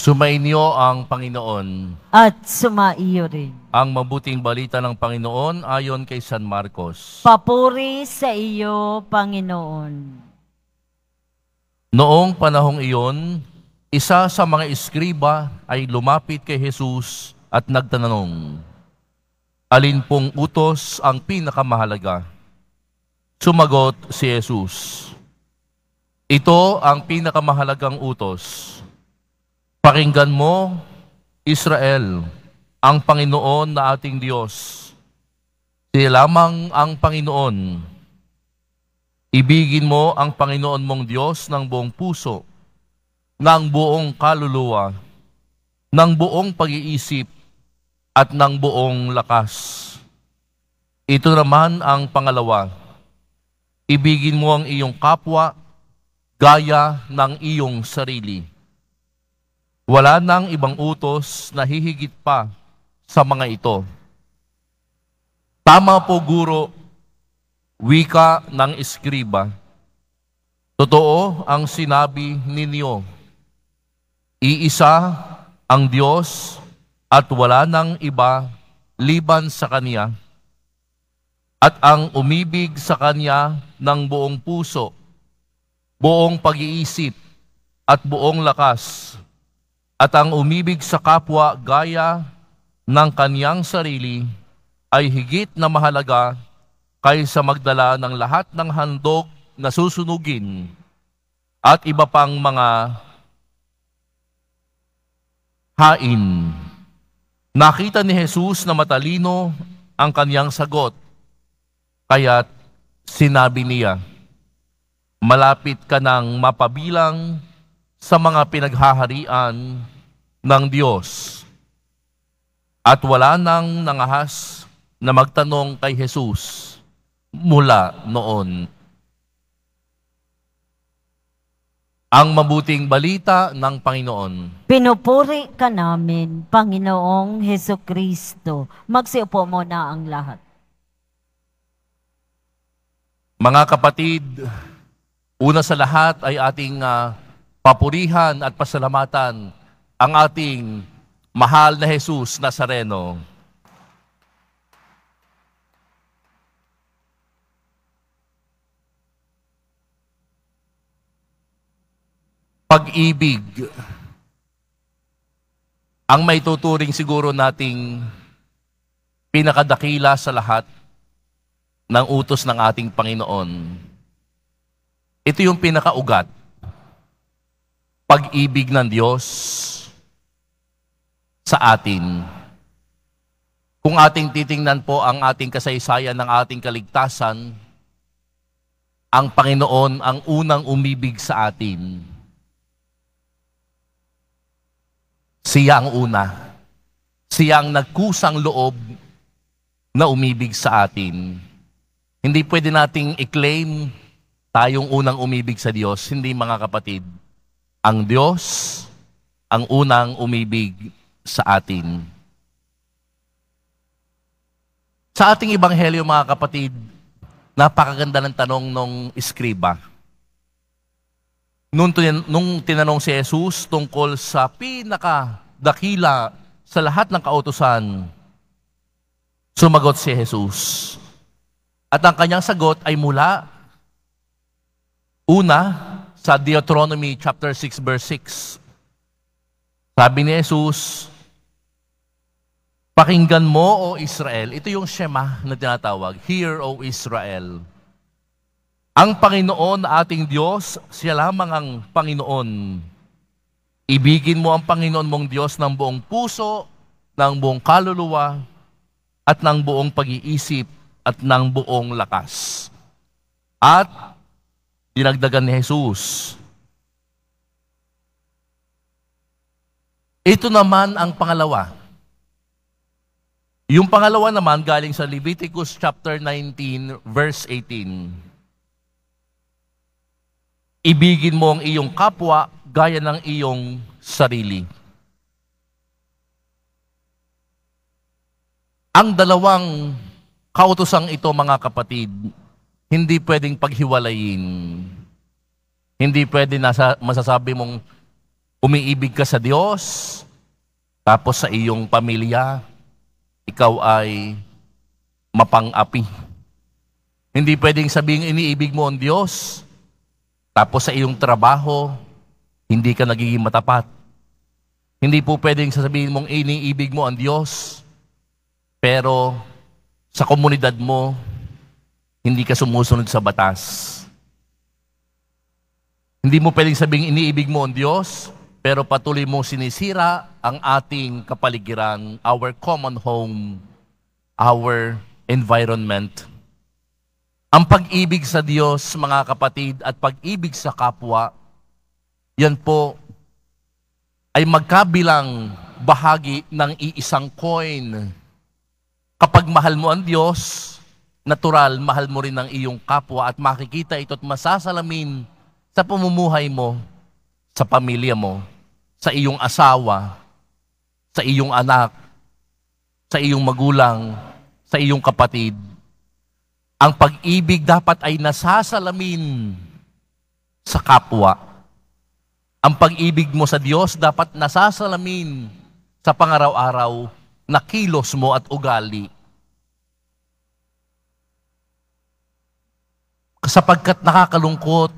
Sumainyo ang Panginoon. At sumaiyo rin. Ang mabuting balita ng Panginoon ayon kay San Marcos. Papuri sa iyo, Panginoon. Noong panahong iyon, isa sa mga eskriba ay lumapit kay Jesus at nagtanong, "Alin pong utos ang pinakamahalaga?" Sumagot si Jesus, "Ito ang pinakamahalagang utos. Pakinggan mo, Israel, ang Panginoon na ating Diyos. Siya lamang ang Panginoon. Ibigin mo ang Panginoon mong Diyos ng buong puso, ng buong kaluluwa, ng buong pag-iisip, at ng buong lakas. Ito naman ang pangalawa. Ibigin mo ang iyong kapwa, gaya ng iyong sarili. Wala nang ibang utos na hihigit pa sa mga ito." Tama po, Guro, wika ng eskriba. Totoo ang sinabi ninyo. Iisa ang Diyos at wala nang iba liban sa Kanya. At ang umibig sa Kanya ng buong puso, buong pag-iisip at buong lakas, at ang umibig sa kapwa gaya ng kaniyang sarili ay higit na mahalaga kaysa magdala ng lahat ng handog na susunugin at iba pang mga hain. Nakita ni Jesus na matalino ang kaniyang sagot, kaya't sinabi niya, "Malapit ka nang mapabilang sa mga pinaghaharian ng Diyos." At wala nang nangahas na magtanong kay Jesus mula noon. Ang mabuting balita ng Panginoon. Pinupuri ka namin, Panginoong Hesukristo. Magsiupo muna ang lahat. Mga kapatid, una sa lahat ay ating papurihan at pasalamatan ang ating mahal na Jesus Nazareno. Pag-ibig ang may tuturing siguro nating pinakadakila sa lahat ng utos ng ating Panginoon. Ito yung pinakaugat. Pag-ibig ng Diyos sa atin. Kung ating titingnan po ang ating kasaysayan ng ating kaligtasan, ang Panginoon ang unang umibig sa atin. Siya ang una. Siya ang nagkusang loob na umibig sa atin. Hindi pwede nating i-claim tayong unang umibig sa Diyos. Hindi, mga kapatid. Ang Diyos ang unang umibig sa atin. Sa ating ebanghelyo, mga kapatid, napakaganda ng tanong nung eskriba. Nung tinanong si Jesus tungkol sa pinakadakila sa lahat ng kautusan, sumagot si Jesus. At ang kanyang sagot ay mula una sa Deuteronomy chapter 6 verse 6. Sabi ni Jesus, "Pakinggan mo, O Israel." Ito yung Shema na tinatawag. "Hear, O Israel. Ang Panginoon na ating Diyos, siya lamang ang Panginoon. Ibigin mo ang Panginoon mong Diyos ng buong puso, ng buong kaluluwa, at ng buong pag-iisip, at ng buong lakas." At dinagdagan ni Jesus, ito naman ang pangalawa. Yung pangalawa naman galing sa Leviticus chapter 19 verse 18. Ibigin mo ang iyong kapwa gaya ng iyong sarili. Ang dalawang kautosang ito, mga kapatid, hindi pwedeng paghiwalayin. Hindi pwede masasabi mong Umiibig ka sa Diyos, tapos sa iyong pamilya, ikaw ay mapang-api. Hindi pwedeng sabihin iniibig mo ang Diyos, tapos sa iyong trabaho, hindi ka nagiging matapat. Hindi po pwedeng sasabihin mong iniibig mo ang Diyos, pero sa komunidad mo, hindi ka sumusunod sa batas. Hindi mo pwedeng sabihin iniibig mo ang Diyos, pero patuloy mong sinisira ang ating kapaligiran, our common home, our environment. Ang pag-ibig sa Diyos, mga kapatid, at pag-ibig sa kapwa, yan po ay magkabilang bahagi ng iisang coin. Kapag mahal mo ang Diyos, natural, mahal mo rin ang iyong kapwa at makikita ito at masasalamin sa pamumuhay mo, sa pamilya mo, sa iyong asawa, sa iyong anak, sa iyong magulang, sa iyong kapatid. Ang pag-ibig dapat ay nasasalamin sa kapwa. Ang pag-ibig mo sa Diyos dapat nasasalamin sa pangaraw-araw na kilos mo at ugali. Sapagkat nakakalungkot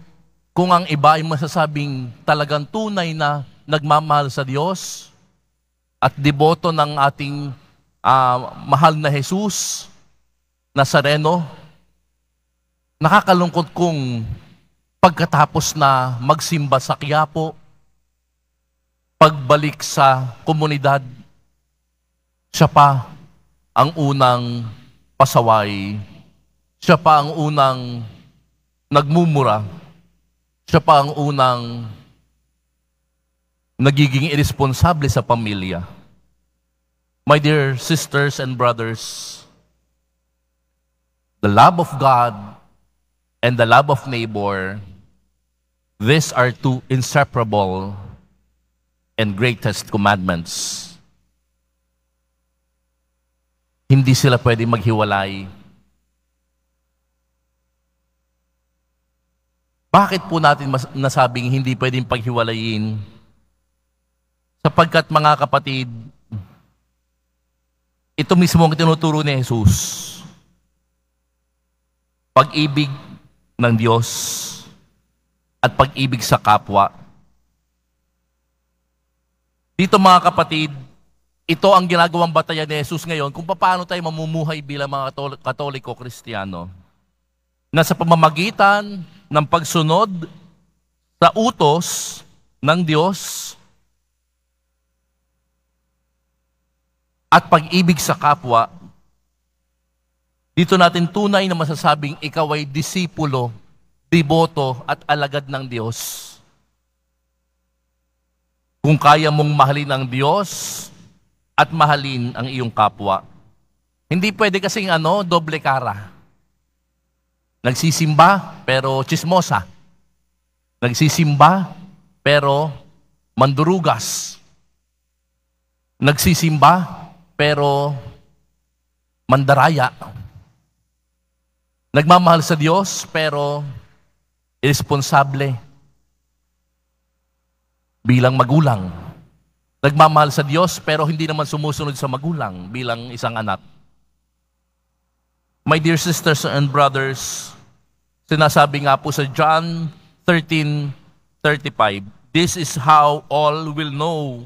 kung ang iba ay masasabing talagang tunay na nagmamahal sa Diyos at deboto ng ating mahal na Jesus Nazareno. Nakakalungkot kung pagkatapos na magsimba sa Quiapo, pagbalik sa komunidad, siya pa ang unang pasaway, siya pa ang unang nagmumura, siya pa ang unang nagiging irresponsable sa pamilya. My dear sisters and brothers, the love of God and the love of neighbor, these are two inseparable and greatest commandments. Hindi sila pwede maghiwalay. Bakit po natin nasabing hindi pwedeng paghiwalayin? Sapagkat mga kapatid, ito mismo ang tinuturo ni Jesus. Pag-ibig ng Diyos at pag-ibig sa kapwa. Dito mga kapatid, ito ang ginagawang batayan ni Jesus ngayon kung paano tayo mamumuhay bilang mga Katoliko-Kristiyano. Na sa pamamagitan ng pagsunod sa utos ng Diyos at pag-ibig sa kapwa, dito natin tunay na masasabing ikaw ay disipulo, deboto at alagad ng Diyos. Kung kaya mong mahalin ang Diyos at mahalin ang iyong kapwa. Hindi pwede kasing doble kara. Nagsisimba pero chismosa. Nagsisimba pero mandurugas. Nagsisimba pero mandaraya. Nagmamahal sa Diyos pero irresponsable bilang magulang. Nagmamahal sa Diyos pero hindi naman sumusunod sa magulang bilang isang anak. My dear sisters and brothers, sinasabi nga po sa John 13:35, this is how all will know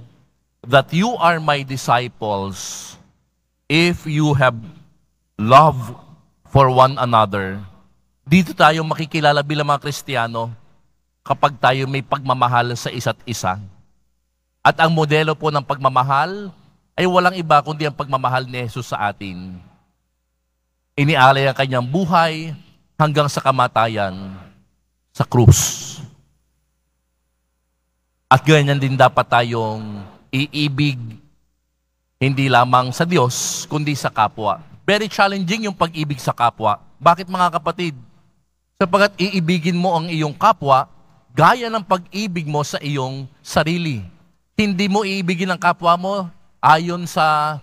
that you are my disciples if you have love for one another. Dito tayo makikilala bilang mga Kristiyano kapag tayo may pagmamahal sa isa't isa. At ang modelo po ng pagmamahal ay walang iba kundi ang pagmamahal ni Jesus sa atin. Inialay ang kanyang buhay hanggang sa kamatayan sa krus. At ganyan din dapat tayong iibig hindi lamang sa Diyos, kundi sa kapwa. Very challenging yung pag-ibig sa kapwa. Bakit mga kapatid? Sapagkat iibigin mo ang iyong kapwa, gaya ng pag-ibig mo sa iyong sarili. Hindi mo iibigin ang kapwa mo ayon sa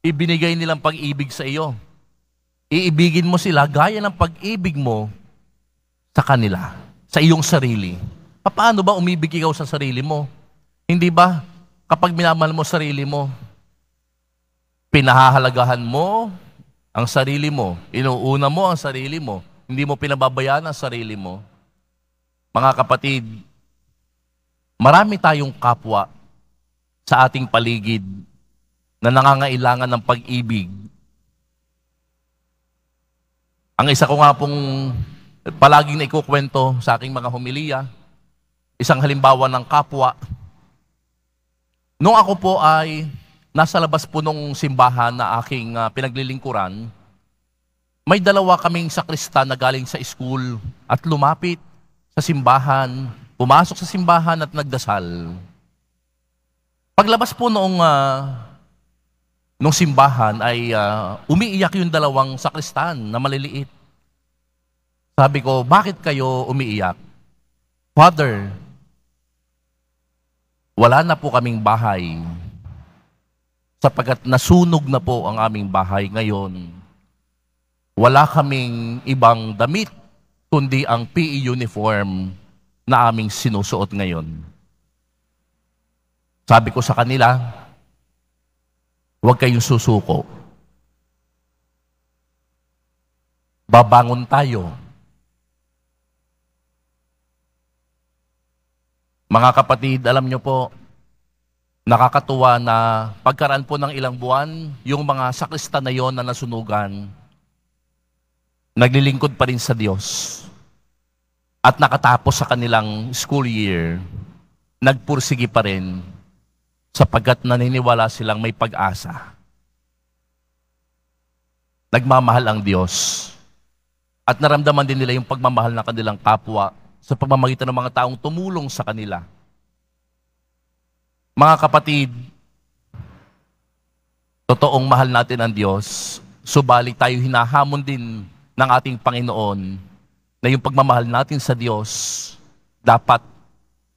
ibinigay nilang pag-ibig sa iyo. Iibigin mo sila gaya ng pag-ibig mo sa kanila, sa iyong sarili. Paano ba umibig ikaw sa sarili mo? Hindi ba kapag minamahal mo sarili mo, pinahahalagahan mo ang sarili mo, inuuna mo ang sarili mo, hindi mo pinababayaan ang sarili mo. Mga kapatid, marami tayong kapwa sa ating paligid na nangangailangan ng pag-ibig. Ang isa ko nga pong palaging naikukwento sa aking mga homilya, isang halimbawa ng kapwa. Nung ako po ay nasa labas po nung simbahan na aking pinaglilingkuran, may dalawa kaming sakristan na galing sa school at lumapit sa simbahan, pumasok sa simbahan at nagdasal. Paglabas po nung simbahan ay umiiyak yung dalawang sakristan na maliliit. Sabi ko, bakit kayo umiiyak? Father, wala na po kaming bahay. Sapagkat nasunog na po ang aming bahay ngayon. Wala kaming ibang damit, kundi ang PE uniform na aming sinusuot ngayon. Sabi ko sa kanila, huwag kayong susuko. Babangon tayo. Mga kapatid, alam nyo po, nakakatuwa na pagkaraan po ng ilang buwan, yung mga sakristan na yon na nasunugan, naglilingkod pa rin sa Diyos. At nakatapos sa kanilang school year, nagpursigi pa rin sapagkat naniniwala silang may pag-asa. Nagmamahal ang Diyos. At naramdaman din nila yung pagmamahal ng kanilang kapwa sa pamamagitan ng mga taong tumulong sa kanila. Mga kapatid, totoong mahal natin ang Diyos, subalit tayo hinahamon din ng ating Panginoon na yung pagmamahal natin sa Diyos dapat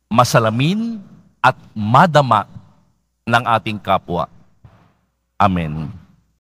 masalamin at madama ng ating kapwa. Amen.